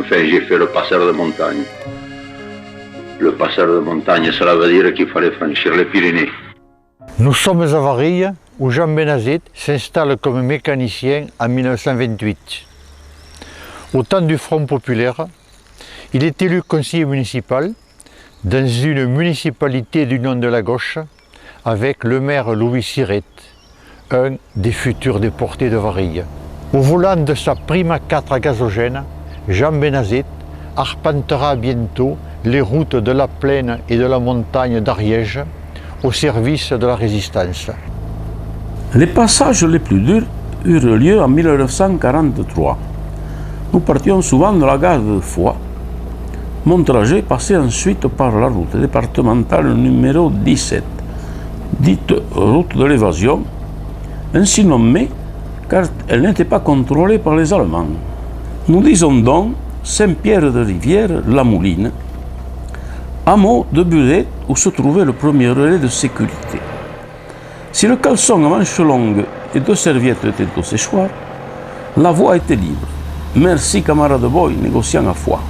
enfin, j'ai fait le passeur de montagne. Le passeur de montagne, cela veut dire qu'il fallait franchir les Pyrénées. Nous sommes à Varilhes, où Jean Benazet s'installe comme mécanicien en 1928. Au temps du Front populaire, il est élu conseiller municipal dans une municipalité d'Union de la Gauche avec le maire Louis Siret, un des futurs déportés de Varilhes. Au volant de sa Prima 4 à gazogène, Jean Benazet arpentera bientôt les routes de la plaine et de la montagne d'Ariège au service de la résistance. Les passages les plus durs eurent lieu en 1943. Nous partions souvent de la gare de Foix. Mon trajet passait ensuite par la route départementale numéro 17, dite route de l'évasion, ainsi nommée car elle n'était pas contrôlée par les Allemands. Nous disons donc Saint-Pierre-de-Rivière, La Mouline, hameau de Buret où se trouvait le premier relais de sécurité. Si le caleçon à manches longues et deux serviettes était au séchoir, la voie était libre. Merci camarade boy, négociant à Foix.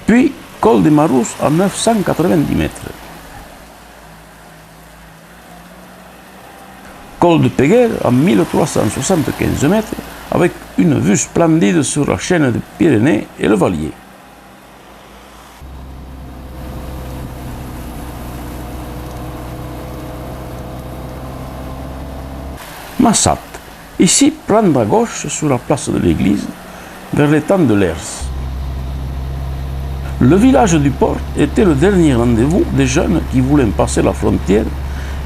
Puis, col des Marousses à 990 mètres. Col de Péguerre à 1375 mètres, avec une vue splendide sur la chaîne des Pyrénées et le Vallier. Massat. Ici, prendre à gauche sur la place de l'église, vers l'étang de Lers. Le village du port était le dernier rendez-vous des jeunes qui voulaient passer la frontière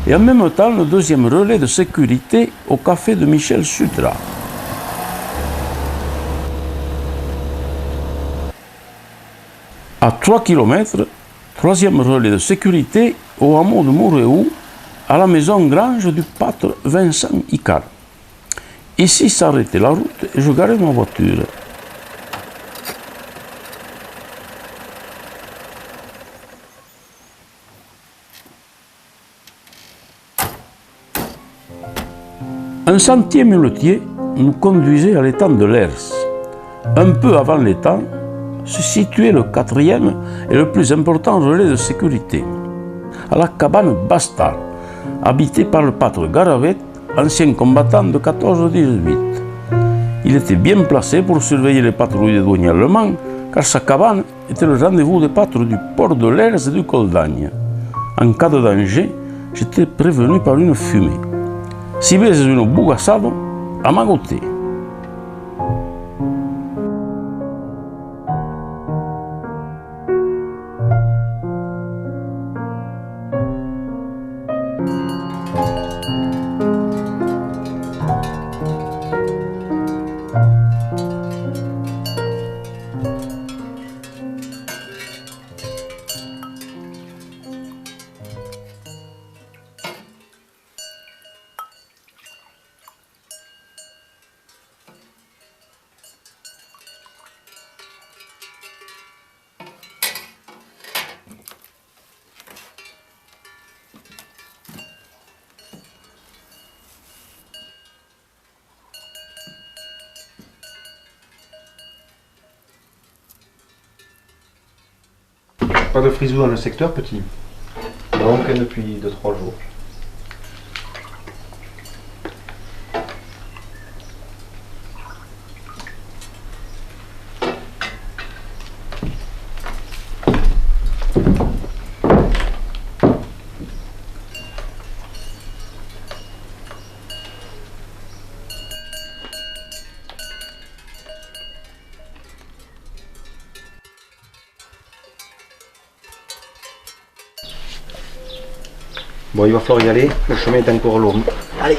et en même temps le deuxième relais de sécurité au café de Michel Sutras. À 3 km, troisième relais de sécurité au hameau de Mouréou, à la maison grange du pâtre Vincent Icard. Ici s'arrêtait la route et je garais ma voiture. Un sentier muletier nous conduisait à l'étang de Lers. Un peu avant l'étang se situait le quatrième et le plus important relais de sécurité, à la cabane Bastard, habitée par le pâtre Garavet, ancien combattant de 14-18. Il était bien placé pour surveiller les patrouilles des douaniers allemands, car sa cabane était le rendez-vous des pâtres du port de Lers et du col d'Agne. En cas de danger, j'étais prévenu par une fumée. Si vesi une bugassado, amagoté. Pas de frisou dans le secteur, petit? Non, que depuis 2-3 jours. Bon, il va falloir y aller, le chemin est encore long. Allez!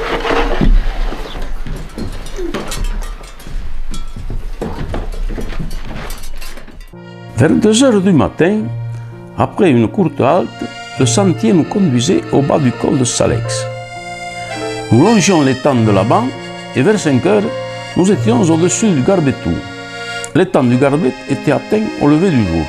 Vers 2 heures du matin, après une courte halte, le sentier nous conduisait au bas du col de Salex. Nous longions l'étang de la Banque et vers 5 heures, nous étions au-dessus du Garbetou. L'étang du Garbet était atteint au lever du jour.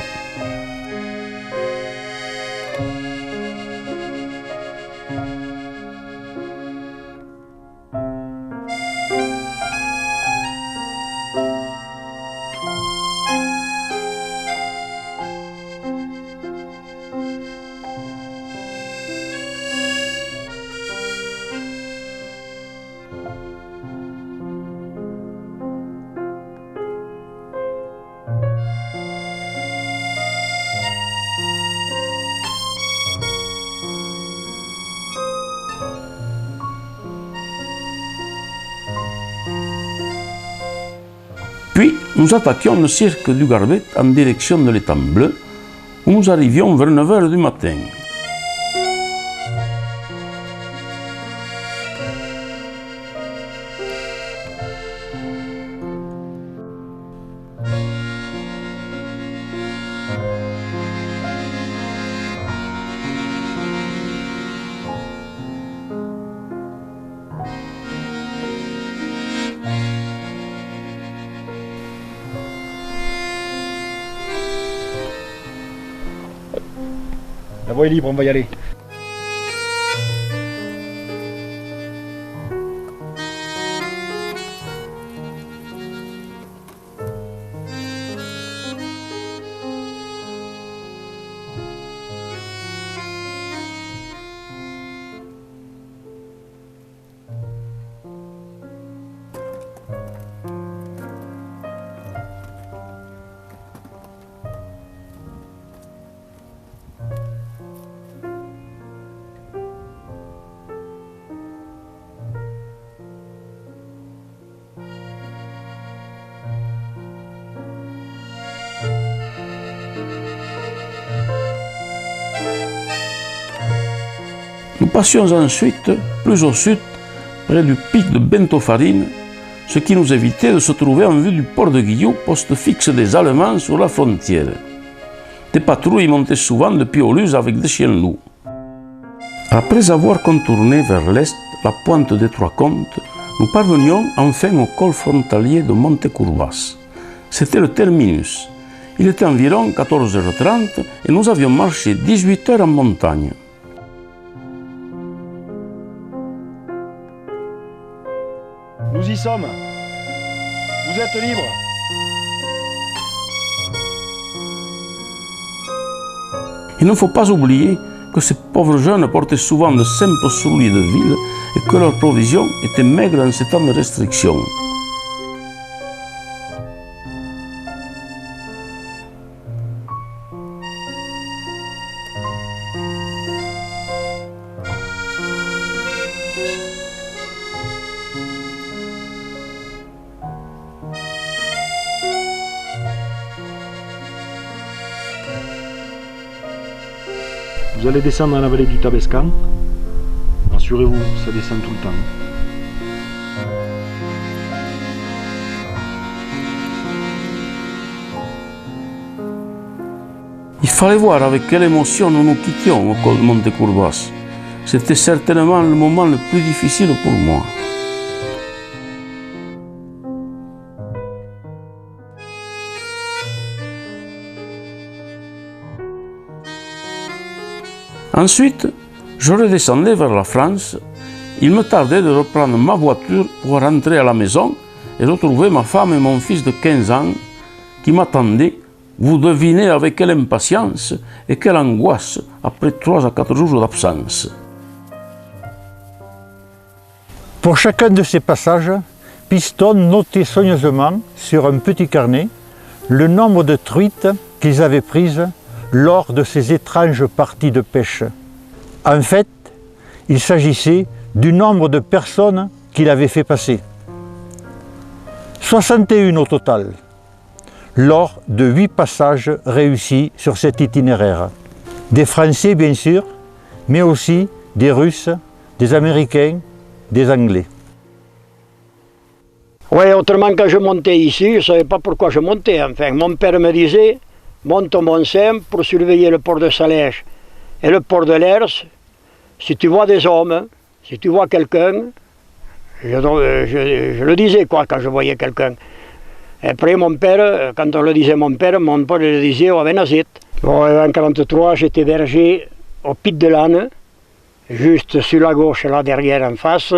Puis, nous attaquions le cirque du Garbet en direction de l'étang bleu, où nous arrivions vers 9 h du matin. La voie est libre, on va y aller. Nous passions ensuite plus au sud, près du pic de Bentofarine, ce qui nous évitait de se trouver en vue du port de Guillou, poste fixe des Allemands sur la frontière. Des patrouilles montaient souvent depuis Aulus avec des chiens loups. Après avoir contourné vers l'est la pointe des Trois-Comtes, nous parvenions enfin au col frontalier de Montecourbas. C'était le terminus. Il était environ 14 h 30 et nous avions marché 18 heures en montagne. Nous y sommes. Vous êtes libres. Il ne faut pas oublier que ces pauvres jeunes portaient souvent de simples souliers de ville et que leurs provisions étaient maigres en ces temps de restriction. Vous allez descendre dans la vallée du Tabescan. Rassurez-vous, ça descend tout le temps. Il fallait voir avec quelle émotion nous nous quittions au col de Montecourbas. C'était certainement le moment le plus difficile pour moi. Ensuite, je redescendais vers la France. Il me tardait de reprendre ma voiture pour rentrer à la maison et retrouver ma femme et mon fils de 15 ans qui m'attendaient. Vous devinez avec quelle impatience et quelle angoisse après 3 à 4 jours d'absence. Pour chacun de ces passages, Piston notait soigneusement sur un petit carnet le nombre de truites qu'ils avaient prises lors de ces étranges parties de pêche. En fait, il s'agissait du nombre de personnes qu'il avait fait passer. 61 au total, lors de 8 passages réussis sur cet itinéraire. Des Français bien sûr, mais aussi des Russes, des Américains, des Anglais. Oui, autrement quand je montais ici, je ne savais pas pourquoi je montais. Enfin, mon père me disait, monte au Mont-Saint pour surveiller le port de Salèche et le port de Lers. Si tu vois des hommes, si tu vois quelqu'un, je le disais quoi quand je voyais quelqu'un. Après mon père, quand on le disait mon père le disait au Benazit. Bon, en 1943, j'étais berger au Pic de l'Âne, juste sur la gauche, là derrière en face.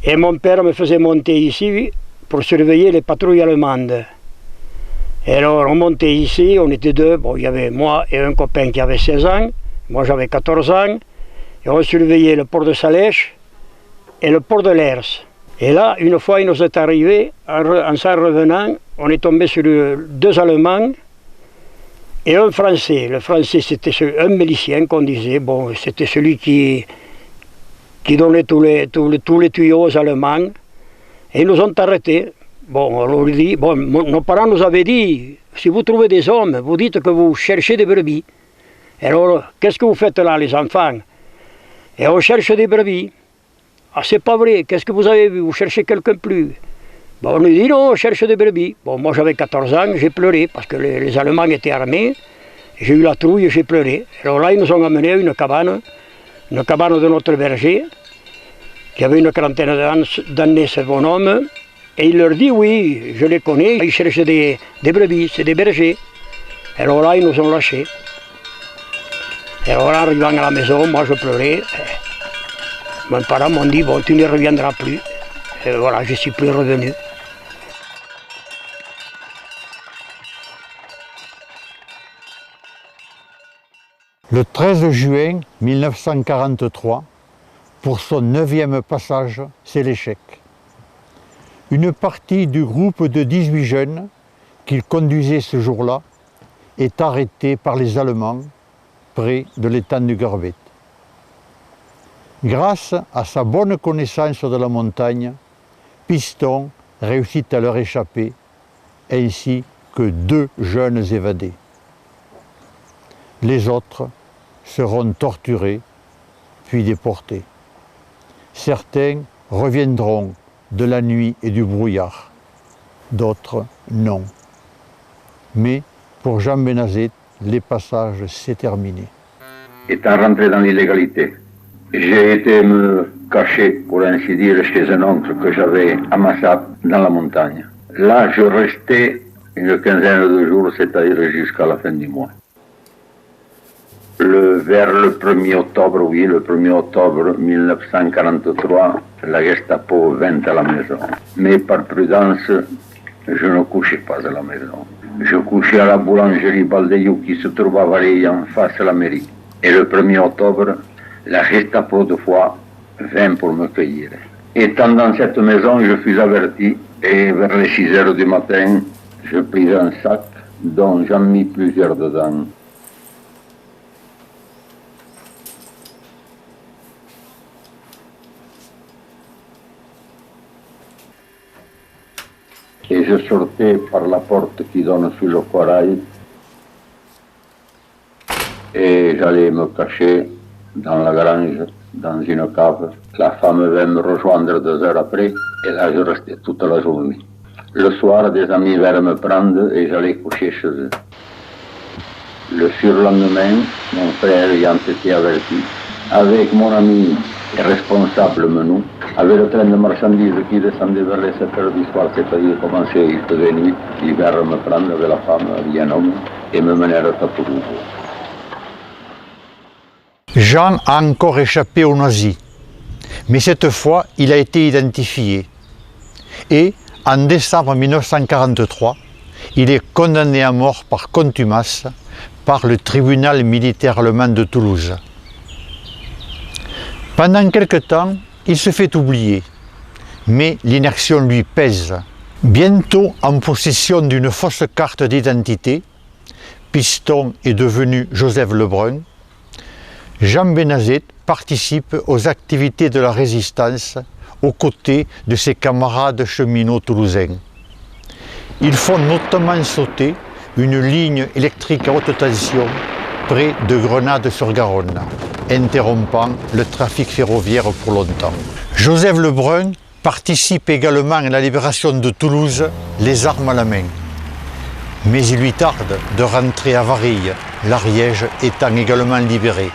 Et mon père me faisait monter ici pour surveiller les patrouilles allemandes. Et alors on montait ici, on était deux, bon, il y avait moi et un copain qui avait 16 ans, moi j'avais 14 ans, et on surveillait le port de Salèche et le port de Lers. Et là, une fois il nous est arrivé, en s'en revenant, on est tombé sur 2 Allemands et un Français. Le Français c'était un milicien qu'on disait, bon, c'était celui qui donnait tous les tuyaux aux Allemands. Et ils nous ont arrêtés. Bon, on lui dit, bon, nos parents nous avaient dit, si vous trouvez des hommes, vous dites que vous cherchez des brebis. Et alors, qu'est-ce que vous faites là, les enfants? Et on cherche des brebis. Ah, c'est pas vrai, qu'est-ce que vous avez vu? Vous cherchez quelqu'un plus? Bon, on lui dit, non, on cherche des brebis. Bon, moi j'avais 14 ans, j'ai pleuré, parce que les Allemands étaient armés. J'ai eu la trouille et j'ai pleuré. Alors là, ils nous ont amenés à une cabane de notre berger, qui avait une quarantaine d'années, ce bonhomme. Et il leur dit, oui, je les connais, ils cherchent des brebis, c'est des bergers. Alors là, ils nous ont lâchés. Et alors, en arrivant à la maison, moi je pleurais. Mes parents m'ont dit, bon, tu ne reviendras plus. Et voilà, je ne suis plus revenu. Le 13 juin 1943, pour son 9e passage, c'est l'échec. Une partie du groupe de 18 jeunes qu'il conduisait ce jour-là est arrêtée par les Allemands près de l'étang du Garbet. Grâce à sa bonne connaissance de la montagne, Piston réussit à leur échapper, ainsi que 2 jeunes évadés. Les autres seront torturés, puis déportés. Certains reviendront de la nuit et du brouillard, d'autres non. Mais pour Jean Benazet, les passages s'est terminé. Étant rentré dans l'illégalité, j'ai été me cacher, pour ainsi dire, chez un oncle que j'avais à Massat, dans la montagne. Là, je restais une quinzaine de jours, c'est-à-dire jusqu'à la fin du mois. Vers le 1er octobre, oui, le 1er octobre 1943, la Gestapo vint à la maison. Mais par prudence, je ne couchais pas à la maison. Je couchais à la boulangerie Baldeiou qui se trouve à Vareille en face à la mairie. Et le 1er octobre, la Gestapo de Foix vint pour me cueillir. Étant dans cette maison, je fus averti et vers les 6 heures du matin, je pris un sac dont j'en mis plusieurs dedans. Et je sortais par la porte qui donne sur le Corail et j'allais me cacher dans la grange, dans une cave. La femme vint me rejoindre 2 heures après et là je restais toute la journée. Le soir, des amis vinrent me prendre et j'allais coucher chez eux. Le surlendemain, mon frère ayant été averti, avec mon ami responsable Menou, avait le train de marchandises qui descendait vers les 7 heures du soir, c'est-à-dire commençait, il faisait nuit, ils vinrent me prendre avec la femme, avec un homme, et me menèrent à Toulouse. Jean a encore échappé aux nazis, mais cette fois, il a été identifié. Et, en décembre 1943, il est condamné à mort par contumace par le tribunal militaire allemand de Toulouse. Pendant quelque temps, il se fait oublier, mais l'inertion lui pèse. Bientôt en possession d'une fausse carte d'identité, Piston est devenu Joseph Lebrun. Jean Benazet participe aux activités de la résistance aux côtés de ses camarades cheminots toulousains. Ils font notamment sauter une ligne électrique à haute tension près de Grenade-sur-Garonne, interrompant le trafic ferroviaire pour longtemps. Joseph Lebrun participe également à la libération de Toulouse, les armes à la main. Mais il lui tarde de rentrer à Varilhes, l'Ariège étant également libéré.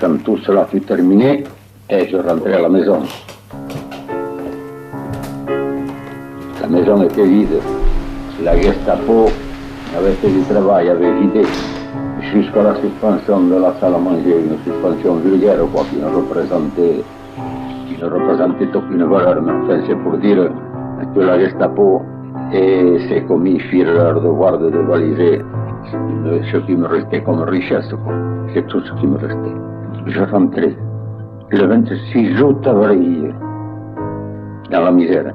Quand tout cela fut terminé, et je rentrai à la maison. La maison était vide. La Gestapo avait fait du travail, avait vidé jusqu'à la suspension de la salle à manger, une suspension vulgaire, quoi, qui ne représentait aucune valeur. Mais enfin, c'est pour dire que la Gestapo et ses commis firent leur devoir de dévaliser ce qui me restait comme richesse, quoi. C'est tout ce qui me restait. Je rentrais le 26 août à Varilhes, dans la misère.